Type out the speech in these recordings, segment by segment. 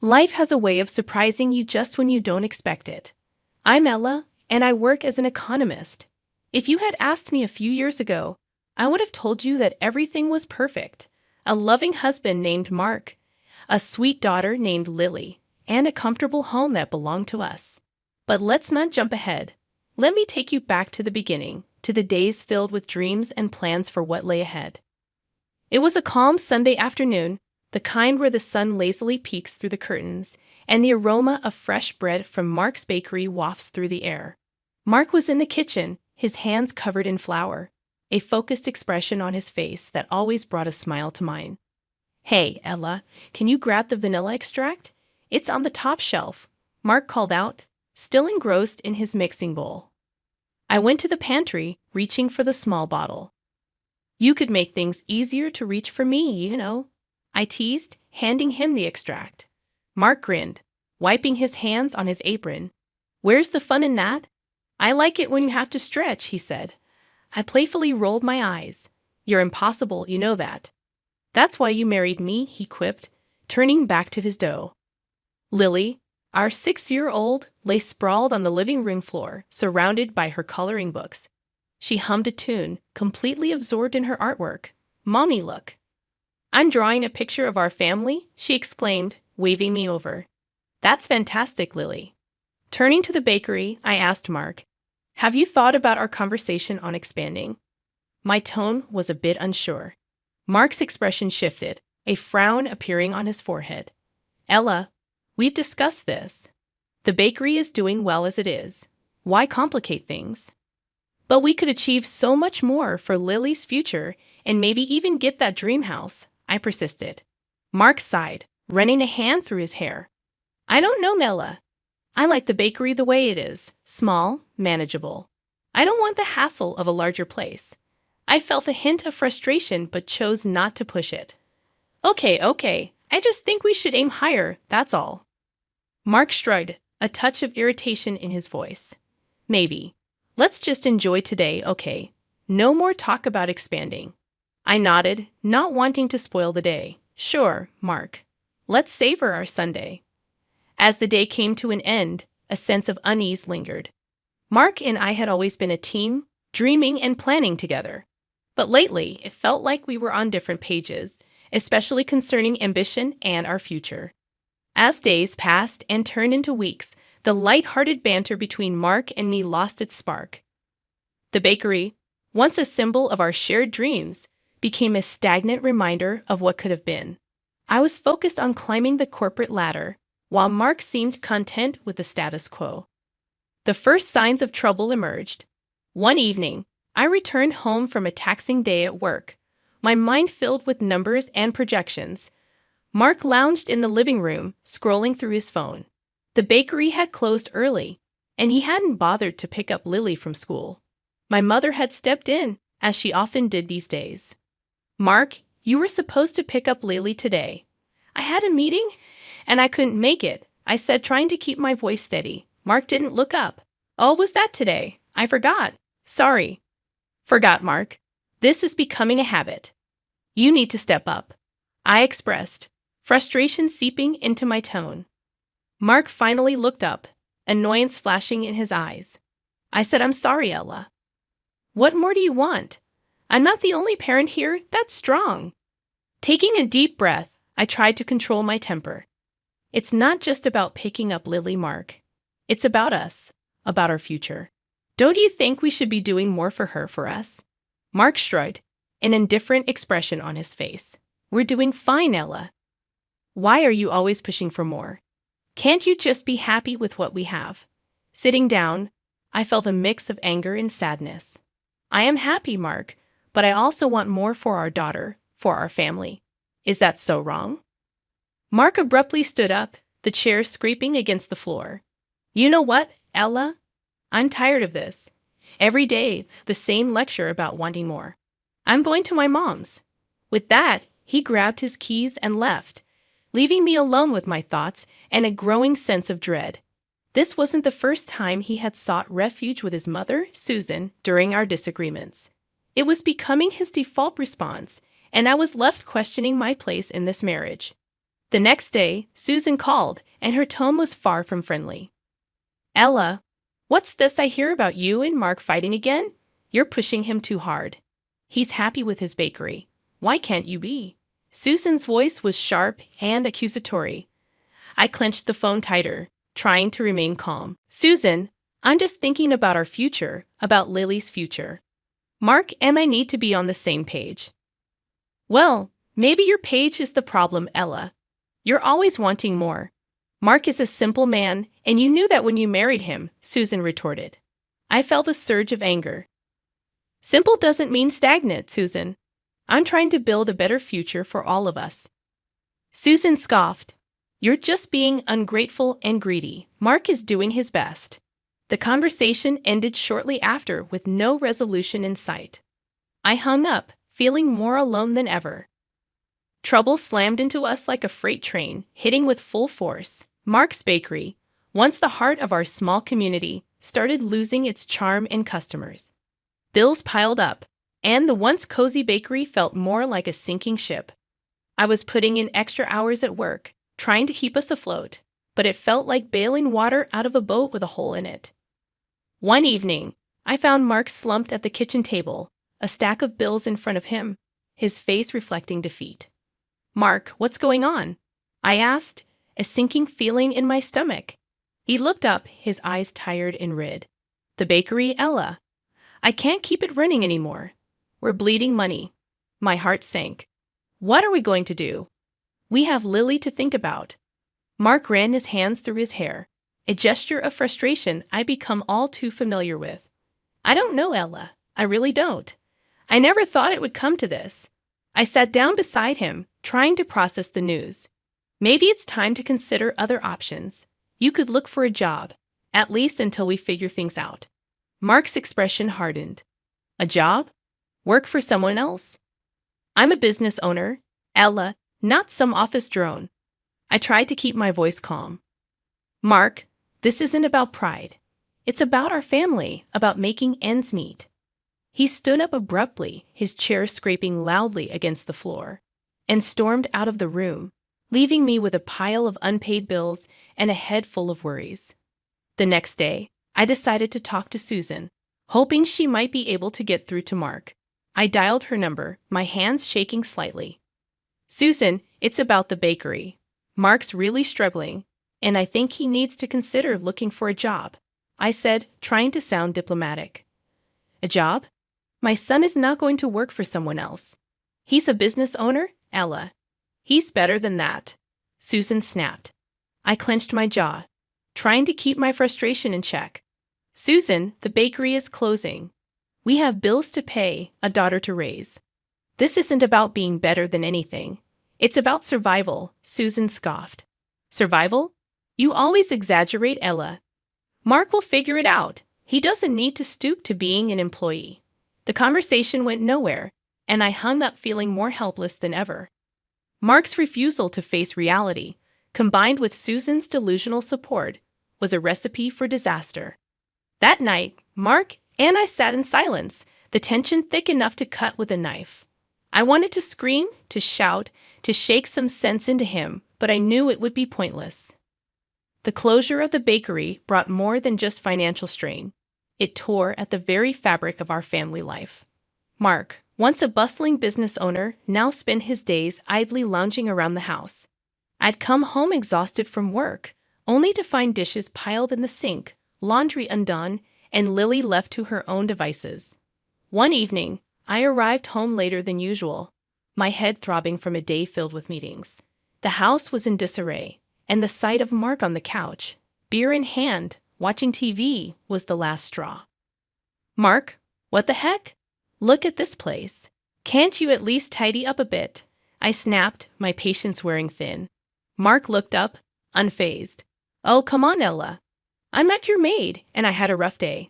Life has a way of surprising you just when you don't expect it. I'm Ella, and I work as an economist. If you had asked me a few years ago, I would have told you that everything was perfect. A loving husband named Mark, a sweet daughter named Lily, and a comfortable home that belonged to us. But let's not jump ahead. Let me take you back to the beginning, to the days filled with dreams and plans for what lay ahead. It was a calm Sunday afternoon, the kind where the sun lazily peeks through the curtains, and the aroma of fresh bread from Mark's bakery wafts through the air. Mark was in the kitchen, his hands covered in flour, a focused expression on his face that always brought a smile to mine. "Hey, Ella, can you grab the vanilla extract? It's on the top shelf," Mark called out, still engrossed in his mixing bowl. I went to the pantry, reaching for the small bottle. "You could make things easier to reach for me. I teased, handing him the extract. Mark grinned, wiping his hands on his apron. "Where's the fun in that? I like it when you have to stretch," he said. I playfully rolled my eyes. "You're impossible, you know that." "That's why you married me," he quipped, turning back to his dough. Lily, our 6-year-old, lay sprawled on the living room floor, surrounded by her coloring books. She hummed a tune, completely absorbed in her artwork. "Mommy, look. I'm drawing a picture of our family," she exclaimed, waving me over. "That's fantastic, Lily." Turning to the bakery, I asked Mark, "Have you thought about our conversation on expanding?" My tone was a bit unsure. Mark's expression shifted, a frown appearing on his forehead. "Ella, we've discussed this. The bakery is doing well as it is. Why complicate things? But we could achieve so much more for Lily's future and maybe even get that dream house," I persisted. Mark sighed, running a hand through his hair. "I don't know, Ella. I like the bakery the way it is, small, manageable. I don't want the hassle of a larger place." I felt a hint of frustration but chose not to push it. Okay. I just think we should aim higher, that's all." Mark shrugged, a touch of irritation in his voice. "Maybe. Let's just enjoy today, okay? No more talk about expanding." I nodded, not wanting to spoil the day. "Sure, Mark. Let's savor our Sunday." As the day came to an end, a sense of unease lingered. Mark and I had always been a team, dreaming and planning together. But lately, it felt like we were on different pages, especially concerning ambition and our future. As days passed and turned into weeks, the light-hearted banter between Mark and me lost its spark. The bakery, once a symbol of our shared dreams, became a stagnant reminder of what could have been. I was focused on climbing the corporate ladder, while Mark seemed content with the status quo. The first signs of trouble emerged. One evening, I returned home from a taxing day at work, my mind filled with numbers and projections. Mark lounged in the living room, scrolling through his phone. The bakery had closed early, and he hadn't bothered to pick up Lily from school. My mother had stepped in, as she often did these days. "Mark, you were supposed to pick up Lily today." "I had a meeting, and I couldn't make it," I said, trying to keep my voice steady. Mark didn't look up. "Oh, was that today? I forgot. Sorry." "Forgot, Mark. This is becoming a habit. You need to step up," I expressed, frustration seeping into my tone. Mark finally looked up, annoyance flashing in his eyes. I said, "I'm sorry, Ella." "What more do you want? I'm not the only parent here that's strong." Taking a deep breath, I tried to control my temper. "It's not just about picking up Lily, Mark. It's about us, about our future. Don't you think we should be doing more for her, for us?" Mark shrugged, an indifferent expression on his face. "We're doing fine, Ella. Why are you always pushing for more? Can't you just be happy with what we have?" Sitting down, I felt a mix of anger and sadness. "I am happy, Mark, but I also want more for our daughter, for our family. Is that so wrong?" Mark abruptly stood up, the chair scraping against the floor. "You know what, Ella? I'm tired of this. Every day, the same lecture about wanting more. I'm going to my mom's." With that, he grabbed his keys and left, leaving me alone with my thoughts and a growing sense of dread. This wasn't the first time he had sought refuge with his mother, Susan, during our disagreements. It was becoming his default response, and I was left questioning my place in this marriage. The next day, Susan called, and her tone was far from friendly. Ella, what's this I hear about you and Mark fighting again? You're pushing him too hard. He's happy with his bakery. Why can't you be? Susan's voice was sharp and accusatory. I clenched the phone tighter, trying to remain calm. Susan, I'm just thinking about our future, about Lily's future. Mark and I need to be on the same page. Well, maybe your page is the problem, Ella. You're always wanting more. Mark is a simple man, and you knew that when you married him, Susan retorted. I felt a surge of anger. Simple doesn't mean stagnant, Susan. I'm trying to build a better future for all of us. Susan scoffed. You're just being ungrateful and greedy. Mark is doing his best. The conversation ended shortly after with no resolution in sight. I hung up, feeling more alone than ever. Trouble slammed into us like a freight train, hitting with full force. Mark's Bakery, once the heart of our small community, started losing its charm and customers. Bills piled up, and the once cozy bakery felt more like a sinking ship. I was putting in extra hours at work, trying to keep us afloat, but it felt like bailing water out of a boat with a hole in it. One evening, I found Mark slumped at the kitchen table, a stack of bills in front of him, his face reflecting defeat. Mark, what's going on? I asked, a sinking feeling in my stomach. He looked up, his eyes tired and red. The bakery, Ella. I can't keep it running anymore. We're bleeding money. My heart sank. What are we going to do? We have Lily to think about. Mark ran his hands through his hair, a gesture of frustration I become all too familiar with. I don't know, Ella. I really don't. I never thought it would come to this. I sat down beside him, trying to process the news. Maybe it's time to consider other options. You could look for a job, at least until we figure things out. Mark's expression hardened. A job? Work for someone else? I'm a business owner, Ella, not some office drone. I tried to keep my voice calm. Mark, this isn't about pride. It's about our family, about making ends meet. He stood up abruptly, his chair scraping loudly against the floor, and stormed out of the room, leaving me with a pile of unpaid bills and a head full of worries. The next day, I decided to talk to Susan, hoping she might be able to get through to Mark. I dialed her number, my hands shaking slightly. Susan, it's about the bakery. Mark's really struggling, and I think he needs to consider looking for a job, I said, trying to sound diplomatic. A job? My son is not going to work for someone else. He's a business owner, Ella. He's better than that. Susan snapped. I clenched my jaw, trying to keep my frustration in check. Susan, the bakery is closing. We have bills to pay, a daughter to raise. This isn't about being better than anything. It's about survival, Susan scoffed. Survival? You always exaggerate, Ella. Mark will figure it out. He doesn't need to stoop to being an employee. The conversation went nowhere, and I hung up feeling more helpless than ever. Mark's refusal to face reality, combined with Susan's delusional support, was a recipe for disaster. That night, Mark and I sat in silence, the tension thick enough to cut with a knife. I wanted to scream, to shout, to shake some sense into him, but I knew it would be pointless. The closure of the bakery brought more than just financial strain. It tore at the very fabric of our family life. Mark, once a bustling business owner, now spent his days idly lounging around the house. I'd come home exhausted from work, only to find dishes piled in the sink, laundry undone, and Lily left to her own devices. One evening, I arrived home later than usual, my head throbbing from a day filled with meetings. The house was in disarray, and the sight of Mark on the couch, beer in hand, watching TV, was the last straw. Mark, what the heck? Look at this place. Can't you at least tidy up a bit? I snapped, my patience wearing thin. Mark looked up, unfazed. Oh, come on, Ella. I'm not your maid, and I had a rough day.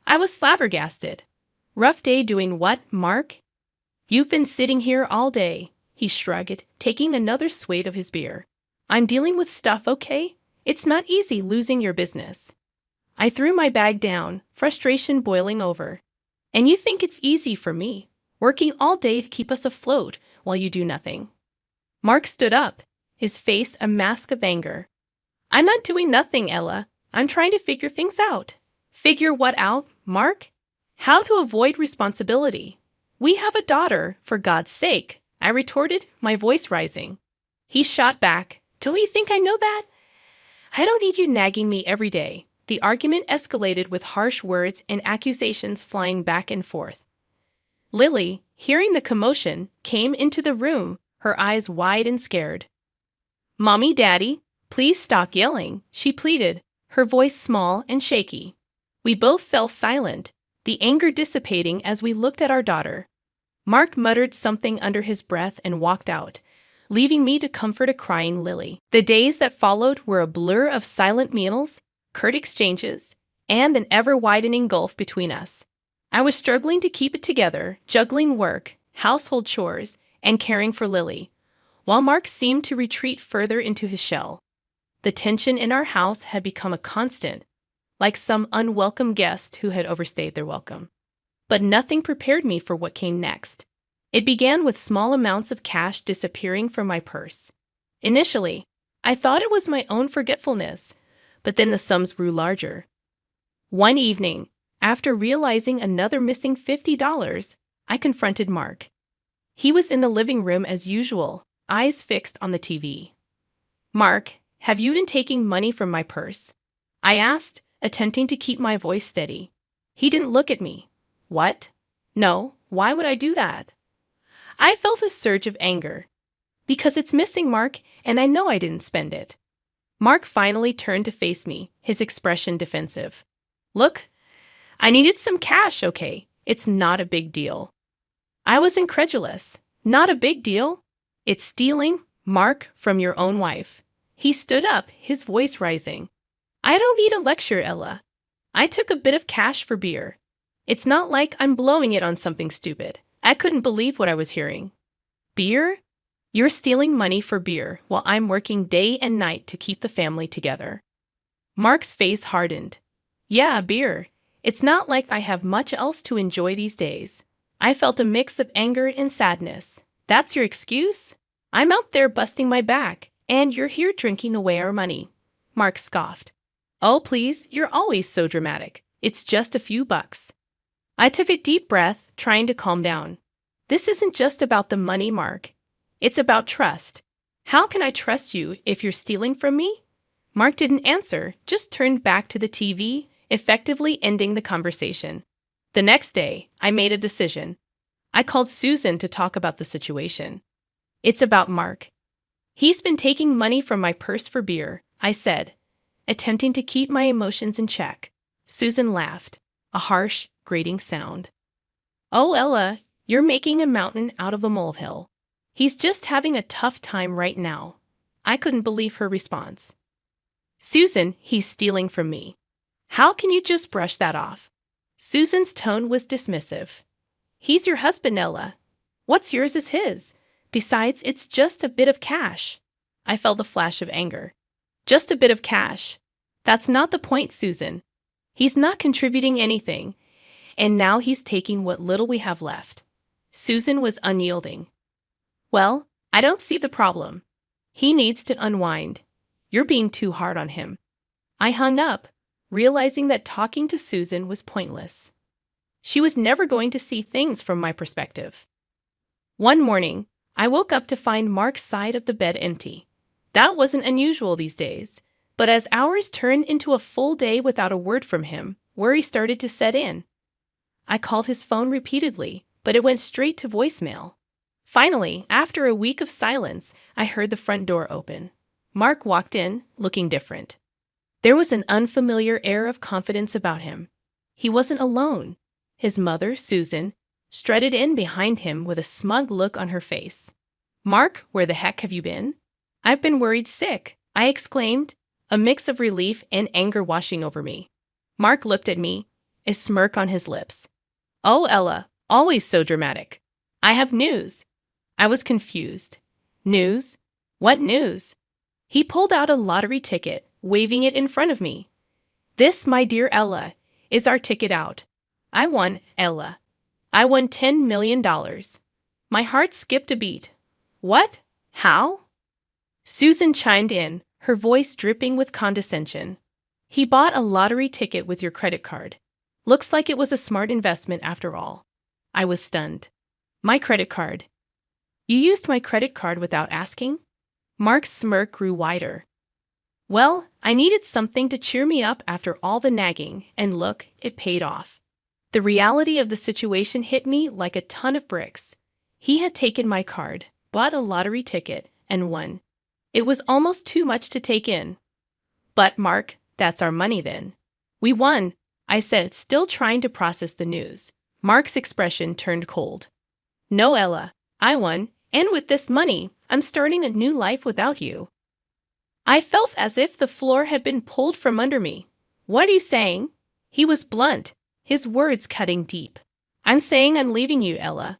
I was flabbergasted. Rough day doing what, Mark? You've been sitting here all day, he shrugged, taking another swig of his beer. I'm dealing with stuff, okay? It's not easy losing your business. I threw my bag down, frustration boiling over. And you think it's easy for me, working all day to keep us afloat while you do nothing. Mark stood up, his face a mask of anger. I'm not doing nothing, Ella. I'm trying to figure things out. Figure what out, Mark? How to avoid responsibility. We have a daughter, for God's sake, I retorted, my voice rising. He shot back. Don't you think I know that? I don't need you nagging me every day. The argument escalated with harsh words and accusations flying back and forth. Lily, hearing the commotion, came into the room, her eyes wide and scared. Mommy, Daddy, please stop yelling, she pleaded, her voice small and shaky. We both fell silent, the anger dissipating as we looked at our daughter. Mark muttered something under his breath and walked out, leaving me to comfort a crying Lily. The days that followed were a blur of silent meals, curt exchanges, and an ever-widening gulf between us. I was struggling to keep it together, juggling work, household chores, and caring for Lily, while Mark seemed to retreat further into his shell. The tension in our house had become a constant, like some unwelcome guest who had overstayed their welcome. But nothing prepared me for what came next. It began with small amounts of cash disappearing from my purse. Initially, I thought it was my own forgetfulness, but then the sums grew larger. One evening, after realizing another missing $50, I confronted Mark. He was in the living room as usual, eyes fixed on the TV. Mark, have you been taking money from my purse? I asked, attempting to keep my voice steady. He didn't look at me. What? No, why would I do that? I felt a surge of anger. Because it's missing, Mark, and I know I didn't spend it. Mark finally turned to face me, his expression defensive. Look, I needed some cash, okay? It's not a big deal. I was incredulous. Not a big deal? It's stealing, Mark, from your own wife. He stood up, his voice rising. I don't need a lecture, Ella. I took a bit of cash for beer. It's not like I'm blowing it on something stupid. I couldn't believe what I was hearing. Beer? You're stealing money for beer while I'm working day and night to keep the family together. Mark's face hardened. Yeah, beer. It's not like I have much else to enjoy these days. I felt a mix of anger and sadness. That's your excuse? I'm out there busting my back, and you're here drinking away our money. Mark scoffed. Oh, please, you're always so dramatic. It's just a few bucks. I took a deep breath, trying to calm down. This isn't just about the money, Mark. It's about trust. How can I trust you if you're stealing from me? Mark didn't answer, just turned back to the TV, effectively ending the conversation. The next day, I made a decision. I called Susan to talk about the situation. It's about Mark. He's been taking money from my purse for beer, I said, attempting to keep my emotions in check. Susan laughed, a harsh, grating sound. Oh, Ella, you're making a mountain out of a molehill. He's just having a tough time right now. I couldn't believe her response. Susan, he's stealing from me. How can you just brush that off? Susan's tone was dismissive. He's your husband, Ella. What's yours is his. Besides, it's just a bit of cash. I felt a flash of anger. Just a bit of cash. That's not the point, Susan. He's not contributing anything, and now he's taking what little we have left. Susan was unyielding. Well, I don't see the problem. He needs to unwind. You're being too hard on him. I hung up, realizing that talking to Susan was pointless. She was never going to see things from my perspective. One morning, I woke up to find Mark's side of the bed empty. That wasn't unusual these days, but as hours turned into a full day without a word from him, worry started to set in. I called his phone repeatedly, but it went straight to voicemail. Finally, after a week of silence, I heard the front door open. Mark walked in, looking different. There was an unfamiliar air of confidence about him. He wasn't alone. His mother, Susan, strutted in behind him with a smug look on her face. Mark, where the heck have you been? I've been worried sick, I exclaimed, a mix of relief and anger washing over me. Mark looked at me, a smirk on his lips. Oh, Ella, always so dramatic. I have news. I was confused. News? What news? He pulled out a lottery ticket, waving it in front of me. This, my dear Ella, is our ticket out. I won, Ella. I won $10 million. My heart skipped a beat. What? How? Susan chimed in, her voice dripping with condescension. He bought a lottery ticket with your credit card. Looks like it was a smart investment after all. I was stunned. My credit card. You used my credit card without asking? Mark's smirk grew wider. Well, I needed something to cheer me up after all the nagging, and look, it paid off. The reality of the situation hit me like a ton of bricks. He had taken my card, bought a lottery ticket, and won. It was almost too much to take in. But, Mark, that's our money then. We won, I said, still trying to process the news. Mark's expression turned cold. No, Ella, I won, and with this money, I'm starting a new life without you. I felt as if the floor had been pulled from under me. What are you saying? He was blunt, his words cutting deep. I'm saying I'm leaving you, Ella.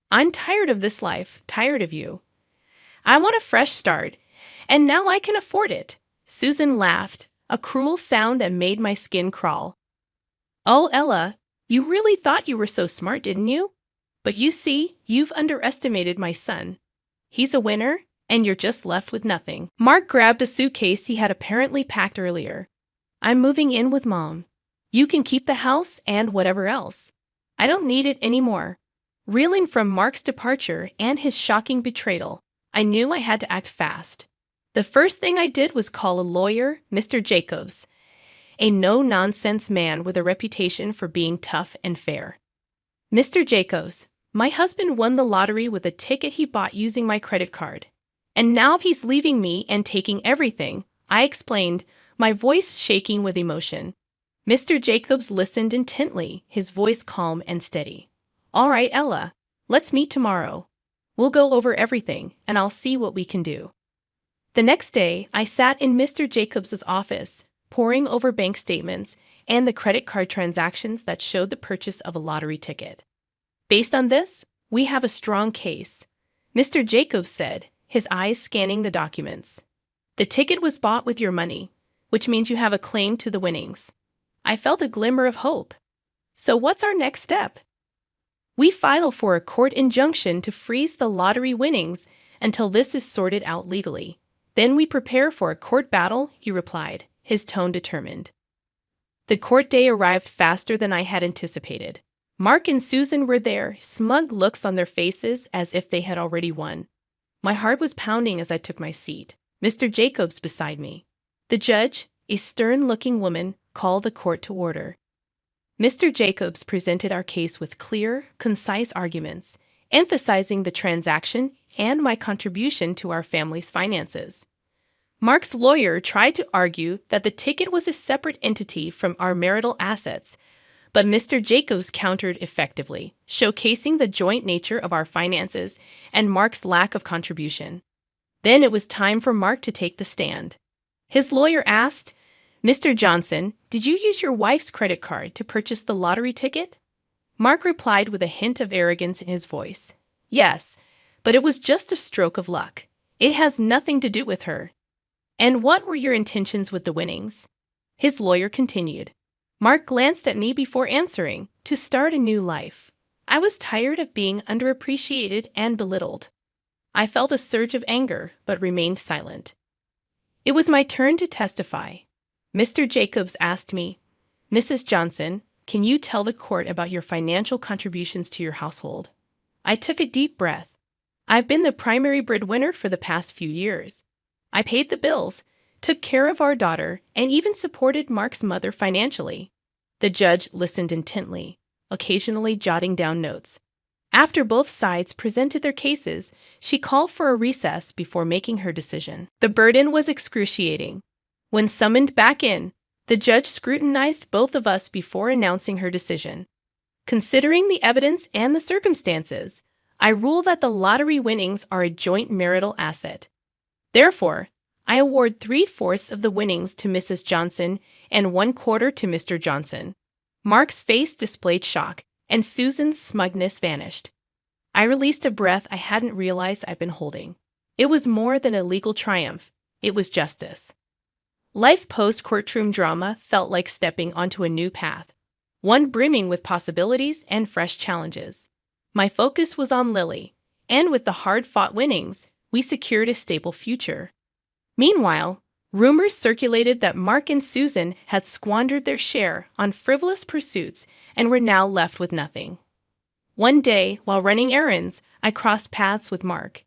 I'm tired of this life, tired of you. I want a fresh start, and now I can afford it. Susan laughed, a cruel sound that made my skin crawl. Oh, Ella, you really thought you were so smart, didn't you? But you see, you've underestimated my son. He's a winner, and you're just left with nothing. Mark grabbed a suitcase he had apparently packed earlier. I'm moving in with Mom. You can keep the house and whatever else. I don't need it anymore. Reeling from Mark's departure and his shocking betrayal, I knew I had to act fast. The first thing I did was call a lawyer, Mr. Jacobs, a no-nonsense man with a reputation for being tough and fair. Mr. Jacobs, my husband won the lottery with a ticket he bought using my credit card. And now he's leaving me and taking everything, I explained, my voice shaking with emotion. Mr. Jacobs listened intently, his voice calm and steady. All right, Ella, let's meet tomorrow. We'll go over everything, and I'll see what we can do. The next day, I sat in Mr. Jacobs' office, poring over bank statements and the credit card transactions that showed the purchase of a lottery ticket. Based on this, we have a strong case, Mr. Jacobs said, his eyes scanning the documents. The ticket was bought with your money, which means you have a claim to the winnings. I felt a glimmer of hope. So what's our next step? We file for a court injunction to freeze the lottery winnings until this is sorted out legally. Then we prepare for a court battle, he replied, his tone determined. The court day arrived faster than I had anticipated. Mark and Susan were there, smug looks on their faces as if they had already won. My heart was pounding as I took my seat, Mr. Jacobs beside me. The judge, a stern-looking woman, called the court to order. Mr. Jacobs presented our case with clear, concise arguments, emphasizing the transaction and my contribution to our family's finances. Mark's lawyer tried to argue that the ticket was a separate entity from our marital assets, but Mr. Jacobs countered effectively, showcasing the joint nature of our finances and Mark's lack of contribution. Then it was time for Mark to take the stand. His lawyer asked, Mr. Johnson, did you use your wife's credit card to purchase the lottery ticket? Mark replied with a hint of arrogance in his voice. Yes, but it was just a stroke of luck. It has nothing to do with her. And what were your intentions with the winnings? His lawyer continued. Mark glanced at me before answering, to start a new life. I was tired of being underappreciated and belittled. I felt a surge of anger, but remained silent. It was my turn to testify. Mr. Jacobs asked me, Mrs. Johnson, can you tell the court about your financial contributions to your household? I took a deep breath. I've been the primary breadwinner for the past few years. I paid the bills, took care of our daughter, and even supported Mark's mother financially. The judge listened intently, occasionally jotting down notes. After both sides presented their cases, she called for a recess before making her decision. The burden was excruciating. When summoned back in, the judge scrutinized both of us before announcing her decision. Considering the evidence and the circumstances, I rule that the lottery winnings are a joint marital asset. Therefore, I award 3/4 of the winnings to Mrs. Johnson and 1/4 to Mr. Johnson. Mark's face displayed shock, and Susan's smugness vanished. I released a breath I hadn't realized I'd been holding. It was more than a legal triumph. It was justice. Life post-courtroom drama felt like stepping onto a new path, one brimming with possibilities and fresh challenges. My focus was on Lily, and with the hard-fought winnings, we secured a stable future. Meanwhile, rumors circulated that Mark and Susan had squandered their share on frivolous pursuits and were now left with nothing. One day, while running errands, I crossed paths with Mark.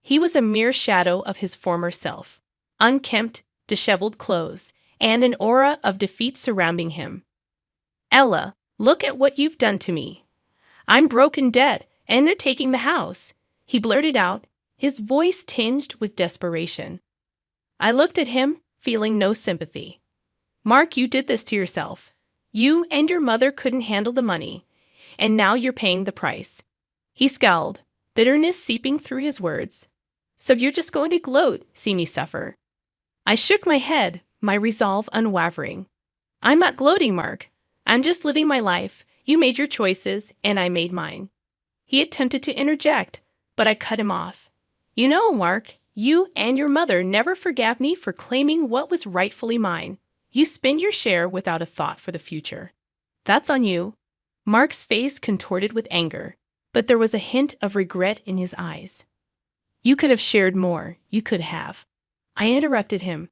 He was a mere shadow of his former self, unkempt, disheveled clothes, and an aura of defeat surrounding him. "Ella, look at what you've done to me. I'm broken dead, and they're taking the house," he blurted out, his voice tinged with desperation. I looked at him, feeling no sympathy. "Mark, you did this to yourself. You and your mother couldn't handle the money, and now you're paying the price." He scowled, bitterness seeping through his words. "So you're just going to gloat, see me suffer?" I shook my head, my resolve unwavering. "I'm not gloating, Mark. I'm just living my life. You made your choices, and I made mine." He attempted to interject, but I cut him off. "You know, Mark, you and your mother never forgave me for claiming what was rightfully mine. You spend your share without a thought for the future. That's on you." Mark's face contorted with anger, but there was a hint of regret in his eyes. "You could have shared more. You could have." I interrupted him.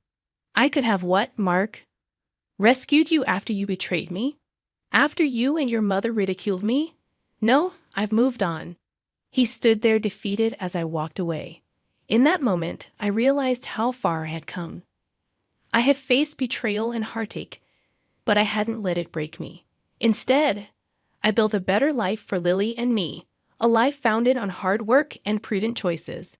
"I could have what, Mark? Rescued you after you betrayed me? After you and your mother ridiculed me? No, I've moved on." He stood there defeated as I walked away. In that moment, I realized how far I had come. I had faced betrayal and heartache, but I hadn't let it break me. Instead, I built a better life for Lily and me, a life founded on hard work and prudent choices.